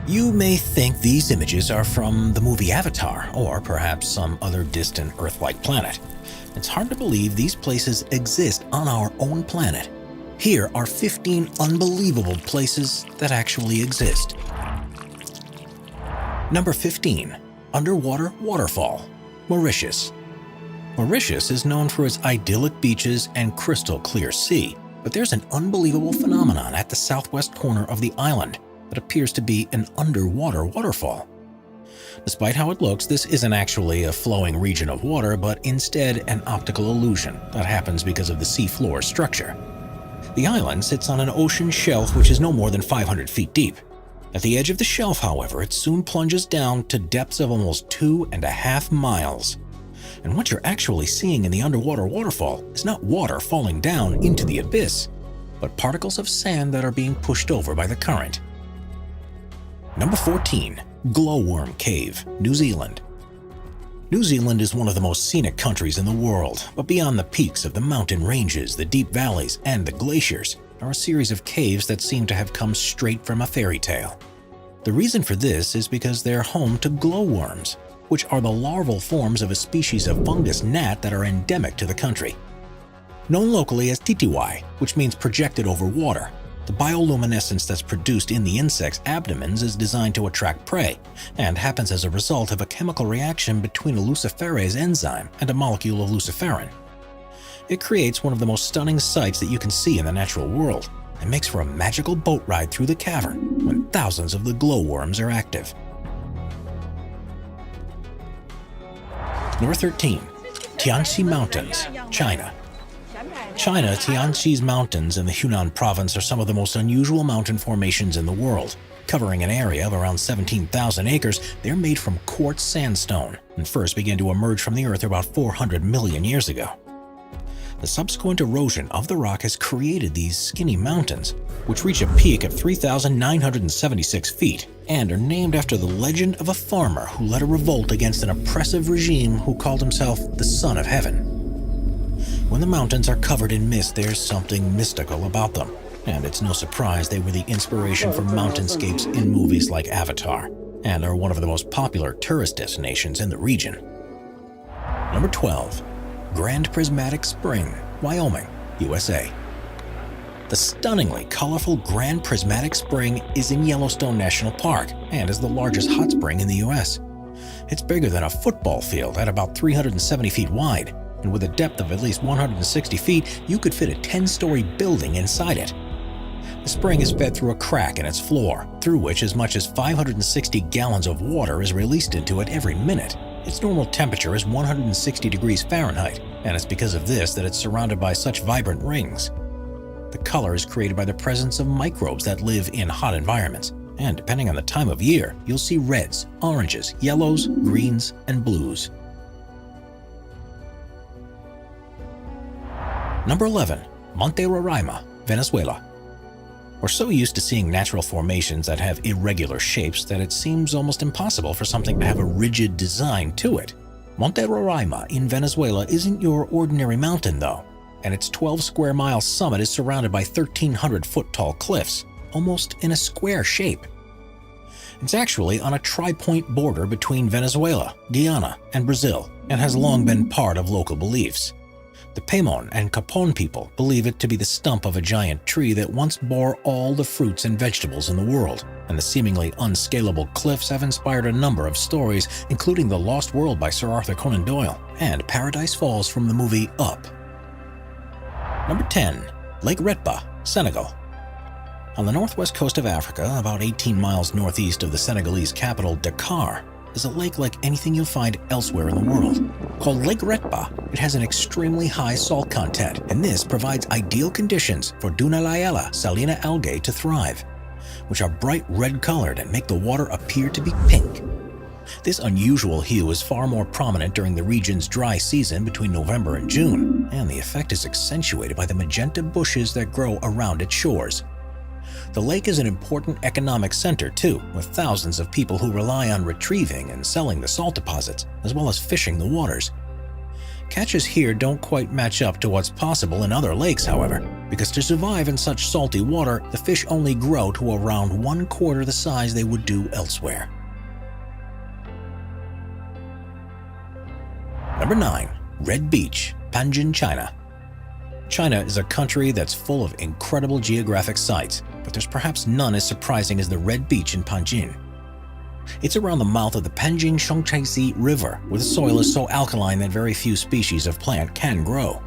You may think these images are from the movie Avatar, or perhaps some other distant Earth-like planet. It's hard to believe these places exist on our own planet. Here are 15 unbelievable places that actually exist. Number 15. Underwater Waterfall, Mauritius. Mauritius is known for its idyllic beaches and crystal clear sea, but there's an unbelievable phenomenon at the southwest corner of the island that appears to be an underwater waterfall. Despite how it looks, this isn't actually a flowing region of water, but instead an optical illusion that happens because of the seafloor structure. The island sits on an ocean shelf which is no more than 500 feet deep. At the edge of the shelf, however, it soon plunges down to depths of almost 2.5 miles. And what you're actually seeing in the underwater waterfall is not water falling down into the abyss, but particles of sand that are being pushed over by the current. Number 14. Glowworm Cave, New Zealand. New Zealand is one of the most scenic countries in the world, but beyond the peaks of the mountain ranges, the deep valleys, and the glaciers are a series of caves that seem to have come straight from a fairy tale. The reason for this is because they're home to glowworms, which are the larval forms of a species of fungus gnat that are endemic to the country. Known locally as titiwai, which means projected over water, the bioluminescence that's produced in the insect's abdomens is designed to attract prey and happens as a result of a chemical reaction between a luciferase enzyme and a molecule of luciferin. It creates one of the most stunning sights that you can see in the natural world and makes for a magical boat ride through the cavern when thousands of the glowworms are active. Number 13. Tianxi Mountains, China. China, Tianxi's mountains in the Hunan province are some of the most unusual mountain formations in the world. Covering an area of around 17,000 acres, they're made from quartz sandstone and first began to emerge from the earth about 400 million years ago. The subsequent erosion of the rock has created these skinny mountains, which reach a peak of 3,976 feet and are named after the legend of a farmer who led a revolt against an oppressive regime who called himself the Son of Heaven. When the mountains are covered in mist, there's something mystical about them, and it's no surprise they were the inspiration for mountainscapes in movies like Avatar, and are one of the most popular tourist destinations in the region. Number 12. Grand Prismatic Spring, Wyoming, USA. The stunningly colorful Grand Prismatic Spring is in Yellowstone National Park and is the largest hot spring in the US. It's bigger than a football field at about 370 feet wide, and with a depth of at least 160 feet, you could fit a 10-story building inside it. The spring is fed through a crack in its floor, through which as much as 560 gallons of water is released into it every minute. Its normal temperature is 160 degrees Fahrenheit, and it's because of this that it's surrounded by such vibrant rings. The color is created by the presence of microbes that live in hot environments, and depending on the time of year, you'll see reds, oranges, yellows, greens, and blues. Number 11. Monte Roraima, Venezuela. We're so used to seeing natural formations that have irregular shapes that it seems almost impossible for something to have a rigid design to it. Monte Roraima in Venezuela isn't your ordinary mountain though, and its 12-square-mile summit is surrounded by 1,300-foot-tall cliffs, almost in a square shape. It's actually on a tri-point border between Venezuela, Guyana, and Brazil, and has long been part of local beliefs. The Paimon and Capon people believe it to be the stump of a giant tree that once bore all the fruits and vegetables in the world, and the seemingly unscalable cliffs have inspired a number of stories, including The Lost World by Sir Arthur Conan Doyle and Paradise Falls from the movie Up. Number 10. Lake Retba, Senegal. On the northwest coast of Africa, about 18 miles northeast of the Senegalese capital, Dakar, is a lake like anything you'll find elsewhere in the world. Called Lake Retba, it has an extremely high salt content, and this provides ideal conditions for Dunaliella salina algae to thrive, which are bright red-colored and make the water appear to be pink. This unusual hue is far more prominent during the region's dry season between November and June, and the effect is accentuated by the magenta bushes that grow around its shores. The lake is an important economic center too, with thousands of people who rely on retrieving and selling the salt deposits, as well as fishing the waters. Catches here don't quite match up to what's possible in other lakes, however, because to survive in such salty water, the fish only grow to around 1/4 the size they would do elsewhere. Number 9. Red Beach, Panjin, China. China is a country that's full of incredible geographic sites, but there's perhaps none as surprising as the Red Beach in Panjin. It's around the mouth of the Panjin Shangchaisi River, where the soil is so alkaline that very few species of plant can grow.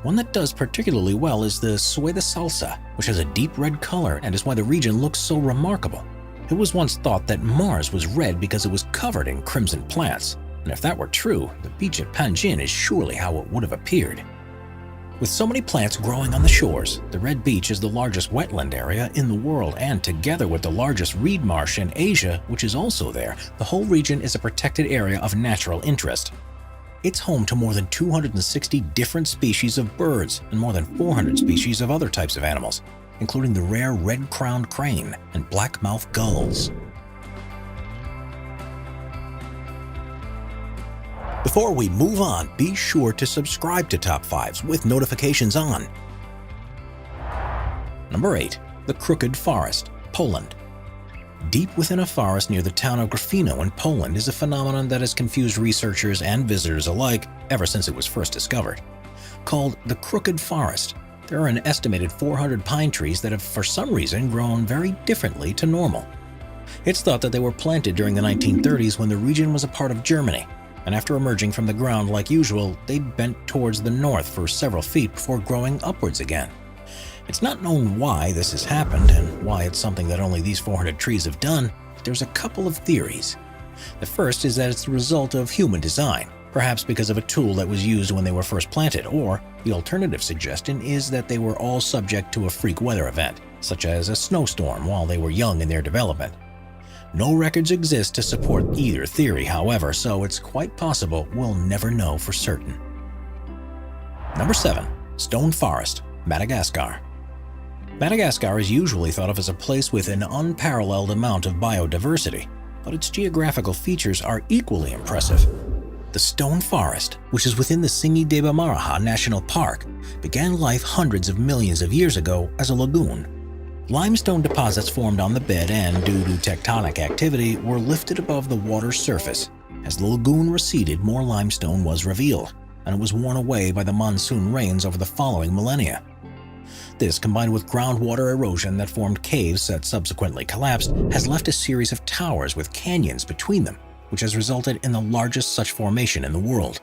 One that does particularly well is the Sueda salsa, which has a deep red color and is why the region looks so remarkable. It was once thought that Mars was red because it was covered in crimson plants, and if that were true, the beach at Panjin is surely how it would have appeared. With so many plants growing on the shores, the Red Beach is the largest wetland area in the world, and together with the largest reed marsh in Asia, which is also there, the whole region is a protected area of natural interest. It's home to more than 260 different species of birds and more than 400 species of other types of animals, including the rare red-crowned crane and black-mouthed gulls. Before we move on, be sure to subscribe to Top 5s with notifications on. Number 8. The Crooked Forest, Poland. Deep within a forest near the town of Gryfino in Poland is a phenomenon that has confused researchers and visitors alike ever since it was first discovered. Called the Crooked Forest, there are an estimated 400 pine trees that have for some reason grown very differently to normal. It's thought that they were planted during the 1930s when the region was a part of Germany, and after emerging from the ground like usual, they bent towards the north for several feet before growing upwards again. It's not known why this has happened and why it's something that only these 400 trees have done, but there's a couple of theories. The first is that it's the result of human design, perhaps because of a tool that was used when they were first planted, or the alternative suggestion is that they were all subject to a freak weather event, such as a snowstorm while they were young in their development. No records exist to support either theory, however, so it's quite possible we'll never know for certain. Number 7. Stone Forest, Madagascar. Madagascar is usually thought of as a place with an unparalleled amount of biodiversity, but its geographical features are equally impressive. The Stone Forest, which is within the Tsingy-de-Bemaraha National Park, began life hundreds of millions of years ago as a lagoon. Limestone deposits formed on the bed and, due to tectonic activity, were lifted above the water's surface. As the lagoon receded, more limestone was revealed, and it was worn away by the monsoon rains over the following millennia. This, combined with groundwater erosion that formed caves that subsequently collapsed, has left a series of towers with canyons between them, which has resulted in the largest such formation in the world.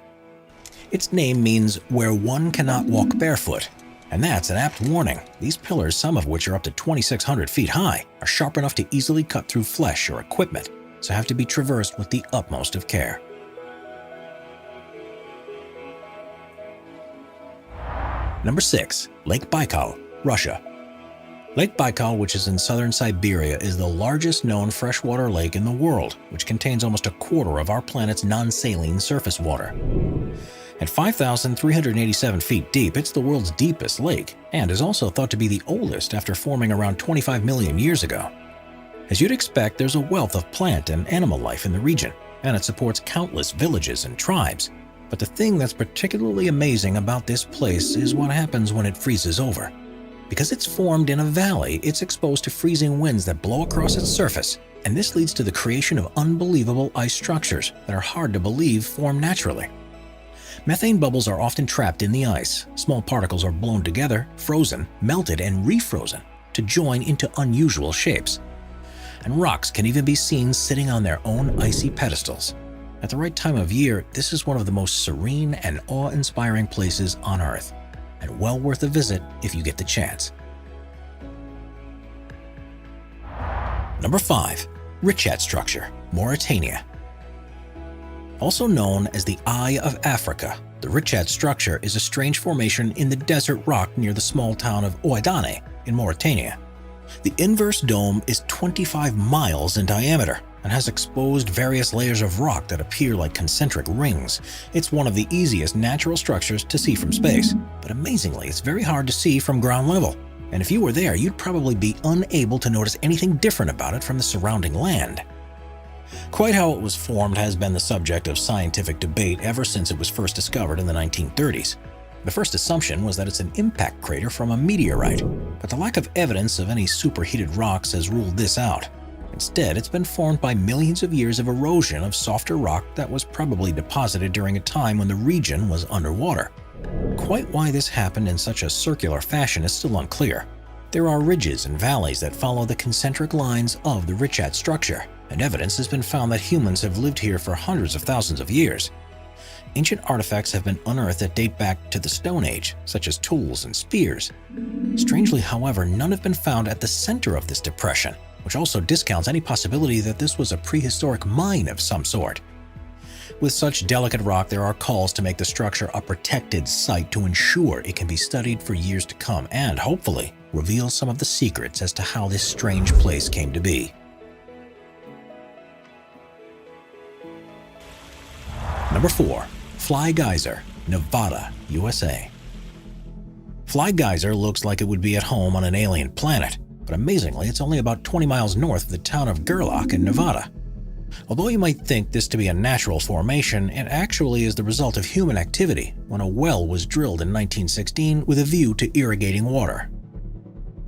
Its name means "where one cannot walk barefoot," and that's an apt warning. These pillars, some of which are up to 2,600 feet high, are sharp enough to easily cut through flesh or equipment, so have to be traversed with the utmost of care. Number 6. Lake Baikal, Russia. Lake Baikal, which is in southern Siberia, is the largest known freshwater lake in the world, which contains almost a quarter of our planet's non-saline surface water. At 5,387 feet deep, it's the world's deepest lake, and is also thought to be the oldest after forming around 25 million years ago. As you'd expect, there's a wealth of plant and animal life in the region, and it supports countless villages and tribes. But the thing that's particularly amazing about this place is what happens when it freezes over. Because it's formed in a valley, it's exposed to freezing winds that blow across its surface, and this leads to the creation of unbelievable ice structures that are hard to believe form naturally. Methane bubbles are often trapped in the ice. Small particles are blown together, frozen, melted, and refrozen to join into unusual shapes. And rocks can even be seen sitting on their own icy pedestals. At the right time of year, this is one of the most serene and awe-inspiring places on Earth, and well worth a visit if you get the chance. Number 5. Richat Structure, Mauritania. Also known as the Eye of Africa, the Richat Structure is a strange formation in the desert rock near the small town of Ouaddané in Mauritania. The inverse dome is 25 miles in diameter and has exposed various layers of rock that appear like concentric rings. It's one of the easiest natural structures to see from space, but amazingly, it's very hard to see from ground level. And if you were there, you'd probably be unable to notice anything different about it from the surrounding land. Quite how it was formed has been the subject of scientific debate ever since it was first discovered in the 1930s. The first assumption was that it's an impact crater from a meteorite, but the lack of evidence of any superheated rocks has ruled this out. Instead, it's been formed by millions of years of erosion of softer rock that was probably deposited during a time when the region was underwater. Quite why this happened in such a circular fashion is still unclear. There are ridges and valleys that follow the concentric lines of the Richat structure, and evidence has been found that humans have lived here for hundreds of thousands of years. Ancient artifacts have been unearthed that date back to the Stone Age, such as tools and spears. Strangely, however, none have been found at the center of this depression, which also discounts any possibility that this was a prehistoric mine of some sort. With such delicate rock, there are calls to make the structure a protected site to ensure it can be studied for years to come and, hopefully, reveal some of the secrets as to how this strange place came to be. Number 4. Fly Geyser, Nevada, USA. Fly Geyser looks like it would be at home on an alien planet, but amazingly, it's only about 20 miles north of the town of Gerlach in Nevada. Although you might think this to be a natural formation, it actually is the result of human activity when a well was drilled in 1916 with a view to irrigating water.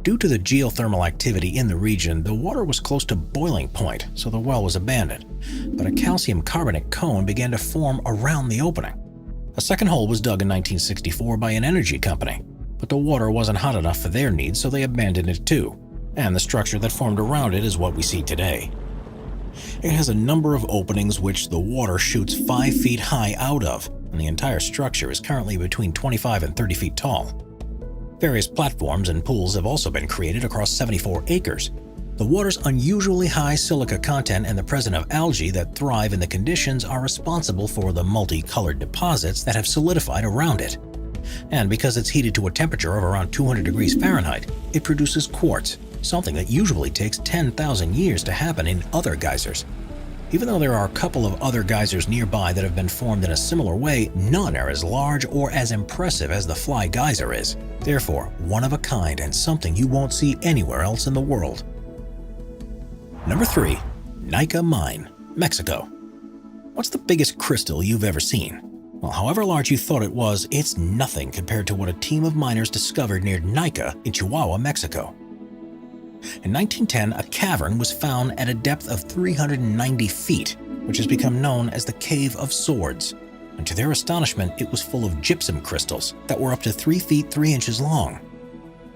Due to the geothermal activity in the region, the water was close to boiling point, so the well was abandoned, but a calcium carbonate cone began to form around the opening. A second hole was dug in 1964 by an energy company, but the water wasn't hot enough for their needs, so they abandoned it too, and the structure that formed around it is what we see today. It has a number of openings which the water shoots 5 feet high out of, and the entire structure is currently between 25 and 30 feet tall. Various platforms and pools have also been created across 74 acres. The water's unusually high silica content and the presence of algae that thrive in the conditions are responsible for the multicolored deposits that have solidified around it. And because it's heated to a temperature of around 200 degrees Fahrenheit, it produces quartz, something that usually takes 10,000 years to happen in other geysers. Even though there are a couple of other geysers nearby that have been formed in a similar way, none are as large or as impressive as the Fly Geyser is. Therefore, one of a kind and something you won't see anywhere else in the world. Number 3. Nika Mine, Mexico. What's the biggest crystal you've ever seen? Well, however large you thought it was, it's nothing compared to what a team of miners discovered near Nika in Chihuahua, Mexico. In 1910, a cavern was found at a depth of 390 feet, which has become known as the Cave of Swords. And to their astonishment, it was full of gypsum crystals that were up to 3 feet 3 inches long.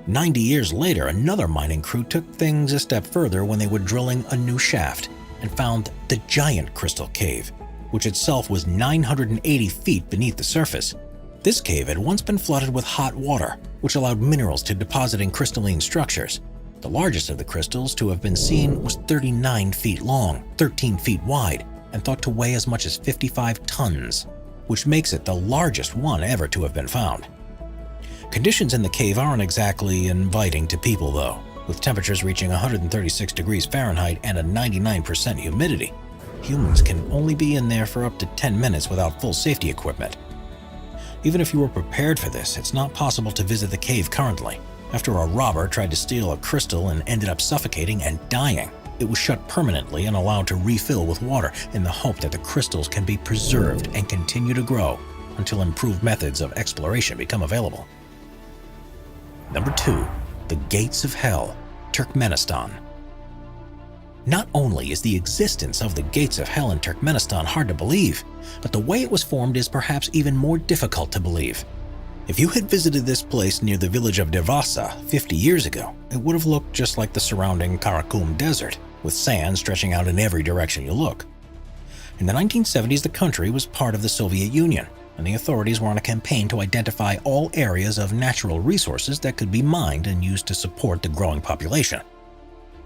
90 years later, another mining crew took things a step further when they were drilling a new shaft and found the Giant Crystal Cave, which itself was 980 feet beneath the surface. This cave had once been flooded with hot water, which allowed minerals to deposit in crystalline structures. The largest of the crystals to have been seen was 39 feet long, 13 feet wide, and thought to weigh as much as 55 tons, which makes it the largest one ever to have been found. Conditions in the cave aren't exactly inviting to people though, with temperatures reaching 136 degrees Fahrenheit and a 99% humidity. Humans can only be in there for up to 10 minutes without full safety equipment. Even if you were prepared for this, it's not possible to visit the cave currently. After a robber tried to steal a crystal and ended up suffocating and dying, it was shut permanently and allowed to refill with water in the hope that the crystals can be preserved and continue to grow until improved methods of exploration become available. Number 2. The Gates of Hell, Turkmenistan. Not only is the existence of the Gates of Hell in Turkmenistan hard to believe, but the way it was formed is perhaps even more difficult to believe. If you had visited this place near the village of Devasa 50 years ago, it would have looked just like the surrounding Karakum Desert, with sand stretching out in every direction you look. In the 1970s, the country was part of the Soviet Union, and the authorities were on a campaign to identify all areas of natural resources that could be mined and used to support the growing population.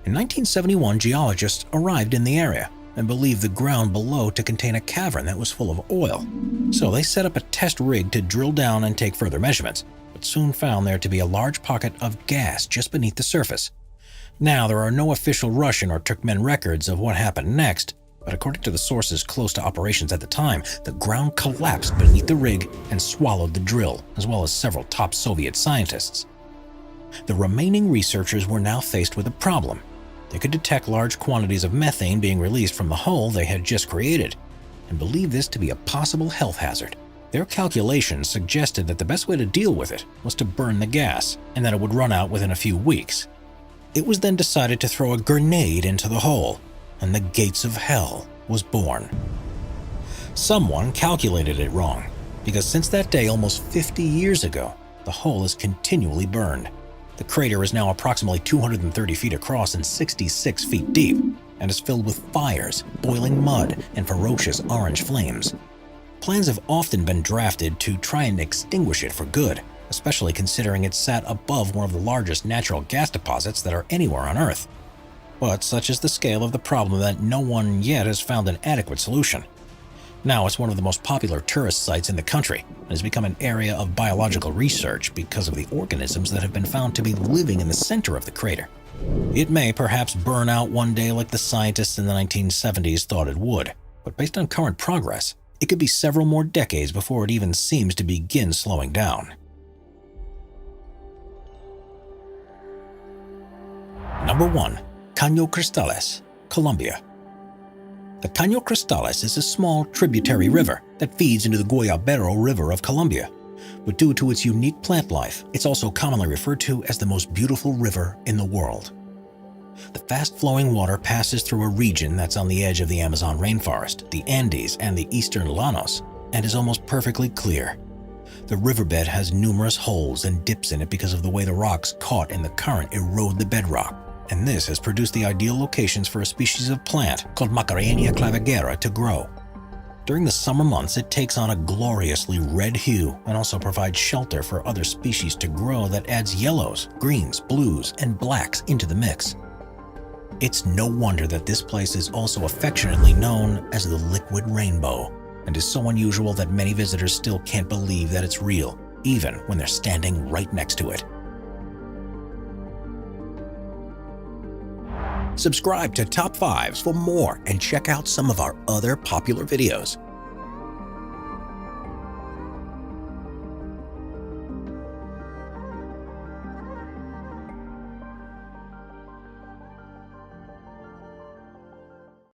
In 1971, geologists arrived in the area and believed the ground below to contain a cavern that was full of oil. So they set up a test rig to drill down and take further measurements, but soon found there to be a large pocket of gas just beneath the surface. Now, there are no official Russian or Turkmen records of what happened next, but according to the sources close to operations at the time, the ground collapsed beneath the rig and swallowed the drill, as well as several top Soviet scientists. The remaining researchers were now faced with a problem. They could detect large quantities of methane being released from the hole they had just created, and believed this to be a possible health hazard. Their calculations suggested that the best way to deal with it was to burn the gas, and that it would run out within a few weeks. It was then decided to throw a grenade into the hole, and the gates of hell was born. Someone calculated it wrong, because since that day almost 50 years ago, the hole is continually burned. The crater is now approximately 230 feet across and 66 feet deep, and is filled with fires, boiling mud, and ferocious orange flames. Plans have often been drafted to try and extinguish it for good, especially considering it sat above one of the largest natural gas deposits that are anywhere on Earth. But such is the scale of the problem that no one yet has found an adequate solution. Now it's one of the most popular tourist sites in the country and has become an area of biological research because of the organisms that have been found to be living in the center of the crater. It may perhaps burn out one day like the scientists in the 1970s thought it would, but based on current progress, it could be several more decades before it even seems to begin slowing down. Number 1. Caño Cristales, Colombia. The Caño Cristales is a small tributary river that feeds into the Guayabero River of Colombia. But due to its unique plant life, it's also commonly referred to as the most beautiful river in the world. The fast-flowing water passes through a region that's on the edge of the Amazon rainforest, the Andes, and the eastern Llanos, and is almost perfectly clear. The riverbed has numerous holes and dips in it because of the way the rocks caught in the current erode the bedrock, and this has produced the ideal locations for a species of plant called Macarenia clavigera to grow. During the summer months, it takes on a gloriously red hue and also provides shelter for other species to grow that adds yellows, greens, blues, and blacks into the mix. It's no wonder that this place is also affectionately known as the Liquid Rainbow, and is so unusual that many visitors still can't believe that it's real, even when they're standing right next to it. Subscribe to Top 5s for more and check out some of our other popular videos.